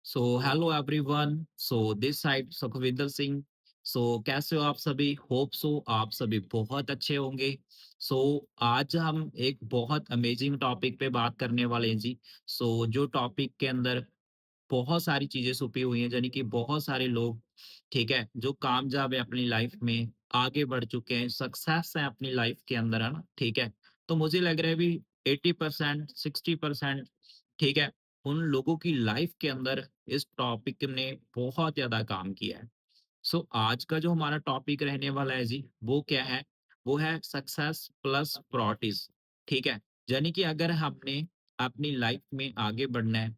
So hello everyone. So this side Sukhwinder Singh. कैसे हो आप सभी? होप सो आप सभी बहुत अच्छे होंगे। सो आज हम एक बहुत अमेजिंग टॉपिक पे बात करने वाले हैं जी। जो टॉपिक के अंदर बहुत सारी चीजें छुपी हुई हैं, यानी कि बहुत सारे लोग, ठीक है, जो कामयाब है अपनी लाइफ में, आगे बढ़ चुके हैं, सक्सेस है अपनी लाइफ के अंदर, है ना, ठीक है। तो मुझे लग रहा है भी 80%, 60%, ठीक है, उन लोगों की लाइफ के अंदर इस टॉपिक ने बहुत ज्यादा काम किया है। आज का जो हमारा टॉपिक रहने वाला है जी, वो क्या है? वो है सक्सेस प्लस प्रॉपर्टीज। ठीक है, यानी कि अगर हमने अपनी लाइफ में आगे बढ़ना है,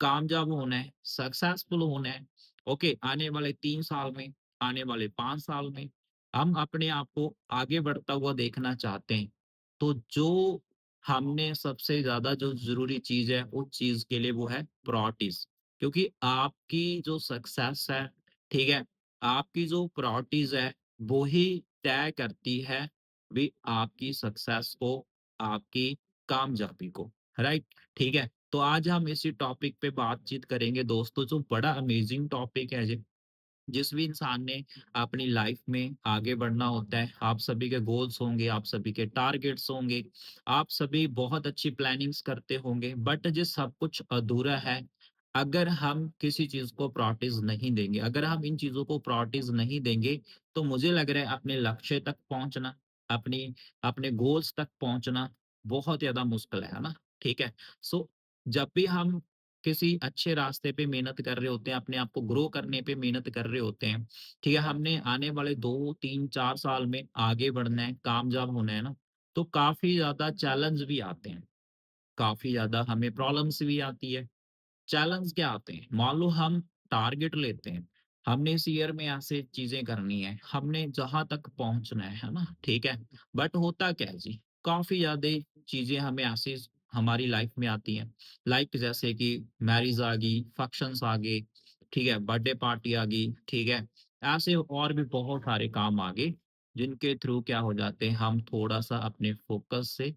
कामयाब होना है, सक्सेसफुल होना है, ओके, आने वाले 3 साल में, आने वाले 5 साल में हम अपने आप को आगे बढ़ता हुआ देखना चाहते हैं, तो जो हमने सबसे ज्यादा जो जरूरी चीज है, उस चीज के लिए वो है प्रायोरिटीज। क्योंकि आपकी जो सक्सेस है, ठीक है, आपकी जो प्रायोरिटीज है, वो ही तय करती है भी आपकी सक्सेस को, आपकी कामयाबी को, राइट? ठीक है, तो आज हम इसी टॉपिक पे बातचीत करेंगे दोस्तों, जो बड़ा अमेजिंग टॉपिक है जी। जिस भी इंसान ने अपनी लाइफ में आगे बढ़ना होता है, आप सभी के गोल्स होंगे, आप सभी के टारगेट्स होंगे, आप सभी बहुत अच्छी प्लानिंग्स करते होंगे, बट जो सब कुछ अधूरा है अगर हम किसी चीज को प्रायोरिटीज नहीं देंगे, अगर हम इन चीजों को प्रायोरिटीज नहीं देंगे, तो मुझे लग रहा है अपने लक्ष्य तक पहुंचना, अपनी अपने गोल्स तक पहुंचना बहुत ज्यादा मुश्किल है ना? ठीक है। सो जब भी हम किसी अच्छे रास्ते पे मेहनत कर रहे होते हैं, अपने आप को ग्रो करने पे मेहनत कर रहे होते हैं, ठीक है, हमने आने वाले 2, 3, 4 साल में आगे बढ़ना है, कामयाब होना है ना, तो काफ़ी ज़्यादा चैलेंज भी आते हैं, काफ़ी ज़्यादा हमें प्रॉब्लम्स भी आती है। चैलेंज क्या आते हैं? मान लो हम टारगेट लेते हैं, हमने इस ईयर में ऐसे चीजें करनी है, हमने जहां तक पहुंचना है ना, ठीक है। बट होता क्या है जी, काफी ज्यादा चीजें हमें ऐसे हमारी लाइफ में आती हैं, लाइक जैसे कि मैरिज आ गई, फंक्शंस आ गए, ठीक है, बर्थडे पार्टी आ गई, ठीक है, ऐसे और भी बहुत सारे काम आ गए, जिनके थ्रू क्या हो जाते हैं, हम थोड़ा सा अपने फोकस से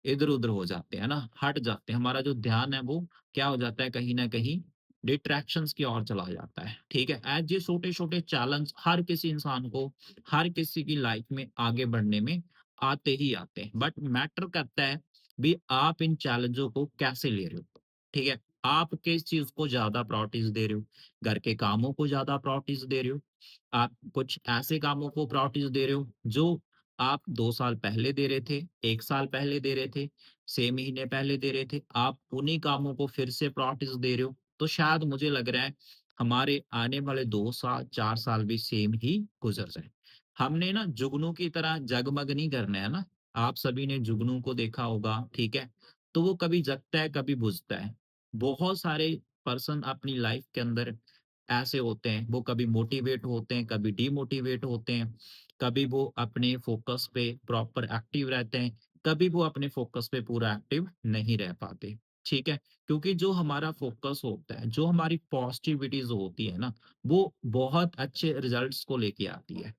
इधर उधर हो जाते हैं ना, हट जाते हैं, हमारा जो ध्यान है वो क्या हो जाता है, कहीं न कहीं डिट्रैक्शंस की ओर चला जाता है, ठीक है? एज़ ये छोटे-छोटे चैलेंज हर किसी इंसान को, हर किसी की लाइफ में आगे बढ़ने में आते ही आते हैं। बट मैटर करता है भी आप इन चैलेंजों को कैसे ले रहे हो, ठीक है? आप किस चीज़ को ज़्यादा प्रायोरिटीज़ दे रहे हो? घर के कामों को ज़्यादा प्रायोरिटीज़ दे रहे हो? आप कुछ ऐसे कामों को प्रायोरिटीज़ दे रहे हो जो आप 2 साल पहले दे रहे थे, 1 साल पहले दे रहे थे, 6 महीने पहले दे रहे थे, आप उन्हीं कामों को फिर से प्रायोरिटीज़ दे रहे हो, तो शायद मुझे लग रहा है हमारे आने वाले 2 साल, 4 साल भी सेम ही गुज़र जाएँ। हमने ना जुगनू की तरह जगमग नहीं करना है ना, आप सभी ने जुगनू को देखा होगा, ठीक है? तो वो कभी जगता है, कभी बुझता है। बहुत सारे पर्सन अपनी लाइफ़ के अंदर ऐसे होते हैं, वो कभी मोटिवेट होते हैं, कभी डिमोटिवेट होते हैं, कभी वो अपने फ़ोकस पे प्रॉपर एक्टिव रहते हैं, कभी वो अपने फ़ोकस पे पूरा एक्टिव नहीं रह पाते, ठीक है? क्योंकि जो हमारा फ़ोकस होता है, जो हमारी पॉज़िटिविटीज़ होती है ना, वो बहुत अच्छे रिज़ल्ट्स को लेके आती है।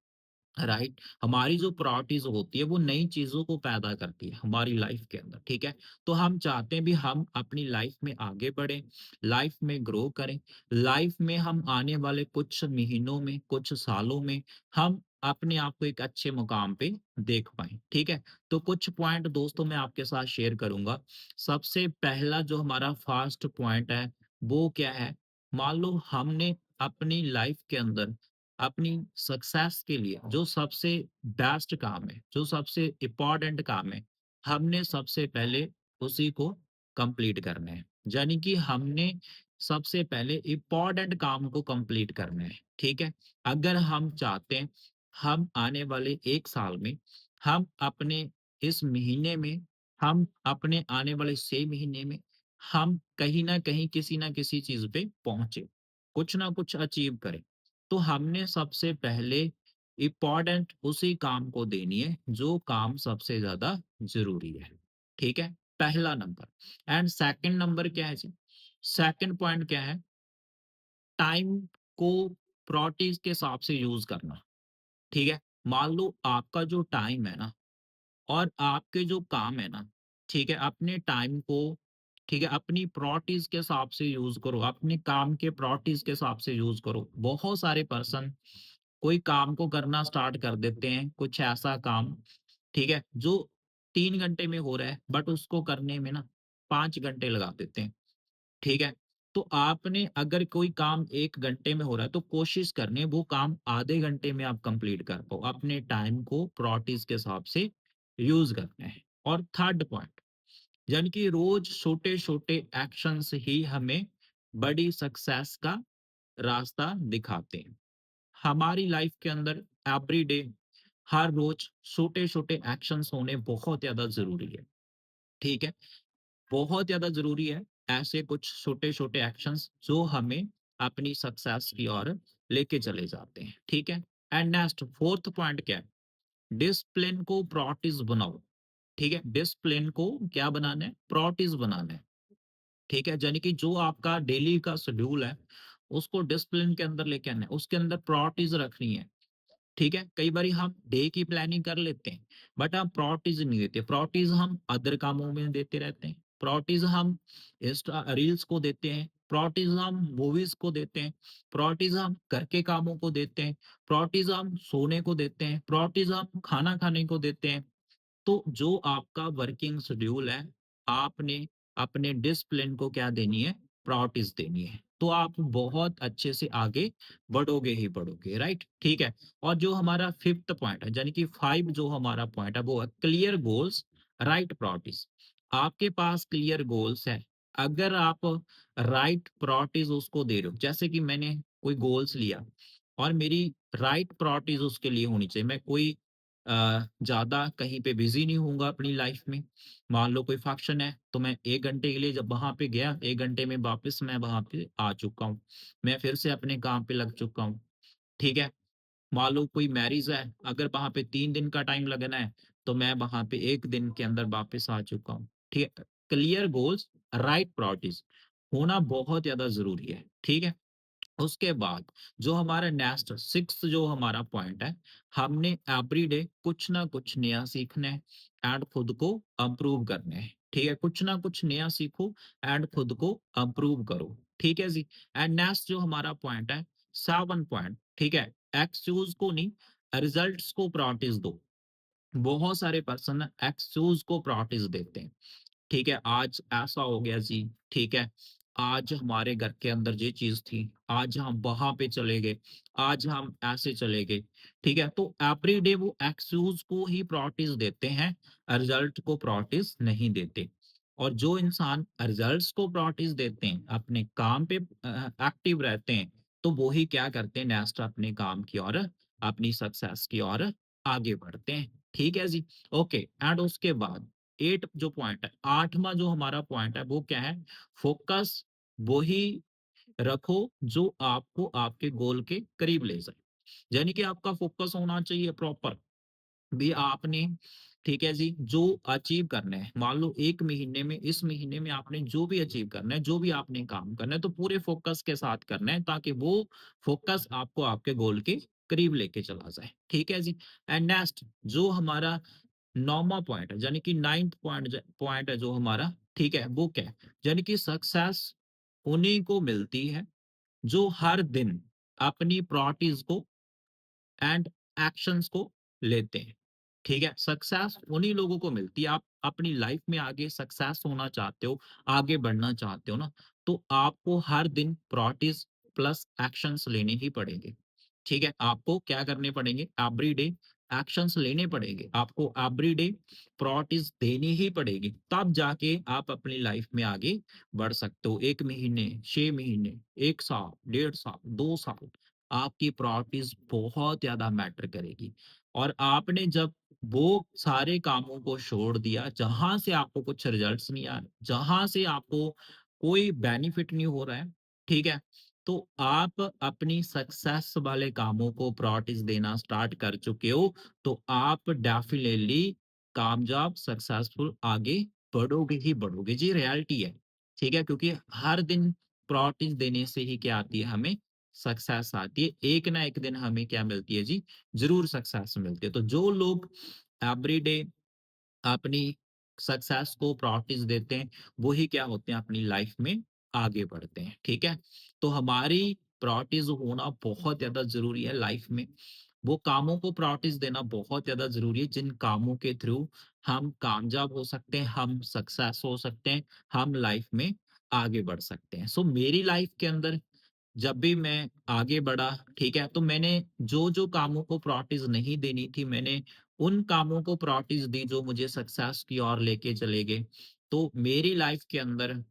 राइट, हमारी जो प्रायोरिटीज होती है वो नई चीजों को पैदा करती है हमारी लाइफ के अंदर, ठीक है। तो हम चाहते हैं भी हम अपनी लाइफ में आगे बढ़े, लाइफ में ग्रो करें, लाइफ में हम आने वाले कुछ महीनों में, कुछ सालों में हम अपने आप को एक अच्छे मुकाम पे देख पाए, ठीक है। तो कुछ पॉइंट दोस्तों मैं आपके साथ शेयर करूंगा। सबसे पहला जो हमारा फर्स्ट पॉइंट है, वो क्या है? मान लो हमने अपनी लाइफ के अंदर अपनी सक्सेस के लिए जो सबसे बेस्ट काम है, जो सबसे इम्पोर्टेंट काम है, हमने सबसे पहले उसी को कंप्लीट करना है। यानी कि हमने सबसे पहले इम्पोर्टेंट काम को कंप्लीट करना है, ठीक है? अगर हम चाहते हैं, हम आने वाले 1 साल में, हम अपने इस महीने में, हम अपने आने वाले 6 महीने में, हम कहीं न कहीं, किसी न किसी चीज़ पे पहुँचे, कुछ ना कुछ अचीव करें। तो हमने सबसे पहले इम्पोर्टेंट उसी काम को देनी है जो काम सबसे ज्यादा जरूरी है, ठीक है, पहला नंबर। एंड सेकंड नंबर क्या है जी? सेकंड पॉइंट क्या है? टाइम को प्रायोरिटीज के हिसाब से यूज करना, ठीक है। मान लो आपका जो टाइम है ना, और आपके जो काम है ना, ठीक है, अपने टाइम को ठीक है? अपनी प्रायोरिटीज़ के हिसाब से यूज़ करो, अपने काम के प्रायोरिटीज़ के हिसाब से यूज़ करो। बहुत सारे पर्सन कोई काम को करना स्टार्ट कर देते हैं, कुछ ऐसा काम, ठीक है? जो 3 घंटे में हो रहा है, बट उसको करने में ना 5 घंटे लगा देते हैं, ठीक है? तो आपने अगर कोई काम 1 घंटे में हो रहा है, तो कोशिश करनी है वो काम आधे घंटे में आप कंप्लीट कर पाओ। अपने टाइम को प्रायोरिटीज़ के हिसाब से यूज़ करना है। और थर्ड पॉइंट, यानी कि रोज़ छोटे-छोटे एक्शंस ही हमें बड़ी सक्सेस का रास्ता दिखाते हैं। हमारी लाइफ के अंदर एवरीडे, हर रोज छोटे-छोटे एक्शंस होने बहुत ज़्यादा ज़रूरी है, ठीक है? बहुत ज़्यादा ज़रूरी है ऐसे कुछ छोटे-छोटे एक्शंस जो हमें अपनी सक्सेस की ओर लेके चले जाते हैं, ठीक है? एंड नेक्स्ट फोर्थ पॉइंट क्या है? डिसिप्लिन को प्रायोरिटीज़ बनाओ, ठीक है? डिसिप्लिन को क्या बनाना है? प्रायोरिटीज़ बनाना है, ठीक है? यानी कि जो आपका डेली का शेड्यूल है, उसको डिसिप्लिन के अंदर लेके आना है, उसके अंदर प्रायोरिटीज़ रखनी है। ठीक है? कई बारी हम डे की प्लानिंग कर लेते हैं, बट हम प्रायोरिटीज़ नहीं देते। प्रायोरिटीज़ हम अदर कामों में देते रहते हैं। प्रायोरिटीज़ हम इंस्टा रील्स को देते हैं, प्रायोरिटीज़ हम मूवीज़ को देते हैं, प्रायोरिटीज़ हम घर के कामों को देते हैं, प्रायोरिटीज़ हम सोने को देते हैं, प्रायोरिटीज़ हम खाना खाने को देते हैं। तो जो आपका वर्किंग शेड्यूल है, आपने अपने डिसिप्लिन को क्या देनी है? प्रायोरिटीज़ देनी है। तो आप बहुत अच्छे से आगे बढ़ोगे ही बढ़ोगे, राइट? ठीक है। और जो हमारा 5th पॉइंट है, यानी कि 5 जो हमारा पॉइंट है, वो है क्लियर गोल्स, राइट प्रायोरिटीज़। आपके पास क्लियर गोल्स है, अगर आप राइट प्रायोरिटीज़ उसको दे रहे हो, जैसे कि मैंने कोई गोल्स लिया और मेरी राइट प्रायोरिटीज़ उसके लिए होनी चाहिए। मैं कोई ज़्यादा कहीं पे बिज़ी नहीं होऊँगा अपनी लाइफ़ में। मान लो कोई फंक्शन है, तो मैं 1 घंटे के लिए जब वहाँ पे गया, 1 घंटे में वापस मैं वहाँ पे आ चुका हूँ। मैं फिर से अपने काम पे लग चुका हूँ, ठीक है? मान लो कोई मैरिज है, अगर वहाँ पे 3 दिन का टाइम लगना है, तो मैं वहाँ पे 1 दिन के अंदर वापस आ चुका हूँ, ठीक है? क्लियर गोल्स, राइट प्रायोरिटीज़ होना बहुत ज़्यादा ज़रूरी है, ठीक है? उसके बाद जो हमारा नेक्स्ट 6th जो हमारा पॉइंट है, हमने एवरीडे कुछ ना कुछ नया सीखना है एंड खुद को इम्प्रूव करना है, ठीक है? कुछ ना कुछ नया सीखो एंड खुद को इम्प्रूव करो, ठीक है जी? एंड नेक्स्ट जो हमारा पॉइंट है, 7 पॉइंट, ठीक है? एक्सक्यूज को नहीं, रिजल्ट्स को प्रायोरिटीज दो। बहुत सारे पर्सन एक्सक्यूज को प्रायोरिटीज देते हैं, ठीक है, आज ऐसा हो गया जी, ठीक है, आज हमारे घर के अंदर ये चीज़ थी, आज हम वहाँ पे चले गए, आज हम ऐसे चले गए, ठीक है? तो एवरीडे वो एक्सक्यूज़ को ही प्रायोरिटीज़ देते हैं, रिज़ल्ट को प्रायोरिटीज़ नहीं देते। और जो इंसान रिज़ल्ट्स को प्रायोरिटीज़ देते हैं, अपने काम पे एक्टिव रहते हैं, तो वो ही क्या करते हैं, नेक्स्ट अपने काम की ओर, अपनी सक्सेस की ओर आगे बढ़ते हैं। ठीक है जी? ओके, एंड उसके बाद 8 जो पॉइंट है, 8वाँ जो हमारा पॉइंट है वो क्या है? फ़ोकस वही रखो जो आपको आपके गोल के करीब ले जाए। यानी कि आपका फ़ोकस होना चाहिए प्रॉपर। भी आपने, ठीक है जी, जो अचीव करना है, मान लो 1 महीने में, इस महीने में आपने जो भी अचीव करना है, जो भी आपने काम करना है, तो पूरे फ़ोकस के साथ करना है ताकि वो फ़ोकस आपको आपके गोल के करीब लेके चला जाए। ठीक है जी? एंड नेक्स्ट जो हमारा 9वाँ पॉइंट है, यानी कि 9th पॉइंट है जो हमारा, ठीक है, वो क्या है? यानी कि सक्सेस उन्हीं को मिलती है जो हर दिन अपनी प्रायोरिटीज़ को एंड एक्शंस को लेते हैं। ठीक है? सक्सेस उन्हीं लोगों को मिलती है। आप अपनी लाइफ में आगे सक्सेस होना चाहते हो, आगे बढ़ना चाहते हो ना, तो आपको हर दिन प्रायोरिटीज़ प्लस एक्शंस लेने ही पड़ेंगे। ठीक है? आपको क्या करने पड़ेंगे? एवरीडे एक्शंस लेने पड़ेंगे। आपको एवरीडे प्रायोरिटीज़ देनी ही पड़ेगी। तब जाके आप अपनी लाइफ में आगे बढ़ सकते हो। 1 महीने, 6 महीने, 1 साल, 1.5 साल, 2 साल, आपकी प्रायोरिटीज़ बहुत ज़्यादा मैटर करेगी। और आपने जब वो सारे कामों को छोड़ दिया, जहाँ से आपको कुछ रिजल्ट्स नहीं आ रहे, जहाँ से आपको कोई बेनिफिट नहीं हो रहा है, ठीक है? तो आप अपनी सक्सेस वाले कामों को प्रायोरिटीज़ देना स्टार्ट कर चुके हो, तो आप डेफिनिटली कामयाब, सक्सेसफुल आगे बढ़ोगे ही बढ़ोगे। जी, रियलिटी है, ठीक है? क्योंकि हर दिन प्रायोरिटीज़ देने से ही क्या आती है हमें? सक्सेस आती है। एक ना एक दिन हमें क्या मिलती है जी? ज़रूर सक्सेस मिलती है। तो जो लोग एवरीडे अपनी सक्सेस को प्रायोरिटीज़ देते हैं, वो ही क्या होते हैं अपनी लाइफ में आगे बढ़ते हैं, ठीक है? तो हमारी प्रायोरिटीज़ होना बहुत ज़्यादा ज़रूरी है लाइफ में। वो कामों को प्रायोरिटीज़ देना बहुत ज़्यादा ज़रूरी है, जिन कामों के थ्रू हम कामयाब हो सकते हैं, हम सक्सेस हो सकते हैं, हम लाइफ में आगे बढ़ सकते हैं। सो मेरी लाइफ के अंदर जब भी मैं आगे बढ़ा, ठीक है? तो मैंने जो-जो कामों को प्रायोरिटीज़ नहीं देनी थी, मैंने उन कामों को प्रायोरिटीज़ दी जो मुझे सक्सेस की ओर लेके चले गए। तो मेरी लाइफ के अंदर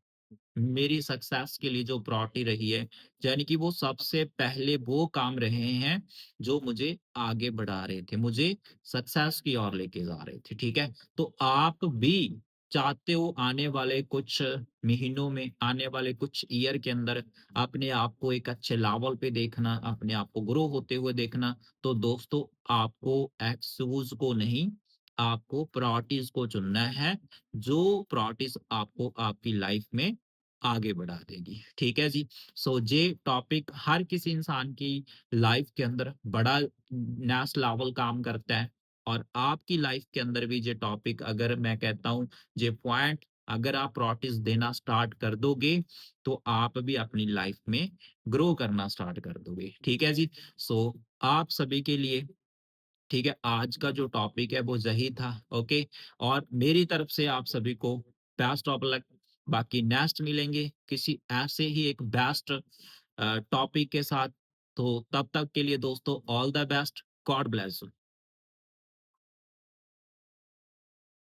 मेरी सक्सेस के लिए जो प्रायोरिटी रही है, यानी कि वो सबसे पहले वो काम रहे हैं, जो मुझे आगे बढ़ा रहे थे, मुझे सक्सेस की ओर लेके जा रहे थे, ठीक है? तो आप भी चाहते हो आने वाले कुछ महीनों में, आने वाले कुछ ईयर के अंदर अपने आप को एक अच्छे लेवल पे देखना, अपने आप को ग्रो होते हुए देखना, तो दोस्तों आपको एक्सक्यूज़ को नहीं, आपको प्रायोरिटीज़ को चुनना है, जो प्रायोरिटीज़ आपको आपकी लाइफ में आगे बढ़ा देगी। ठीक है जी? सो ये टॉपिक हर किसी इंसान की लाइफ के अंदर बड़ा नेक्स्ट लेवल काम करता है और आपकी लाइफ के अंदर भी ये टॉपिक अगर मैं कहता हूँ, ये पॉइंट अगर आप प्रायोरिटीज़ देना स्टार्ट कर दोगे, तो आप भी अपनी लाइफ में ग्रो करना स्टार्ट कर दोगे। ठीक है जी? सो आप सभी के लिए ठीक है, आज का जो टॉपिक है वो यही था, ओके? और मेरी तरफ से आप सभी को बेस्ट ऑफ लक। बाकी नेक्स्ट मिलेंगे किसी ऐसे ही एक बेस्ट टॉपिक के साथ। तो तब तक के लिए दोस्तों all the best. God bless you.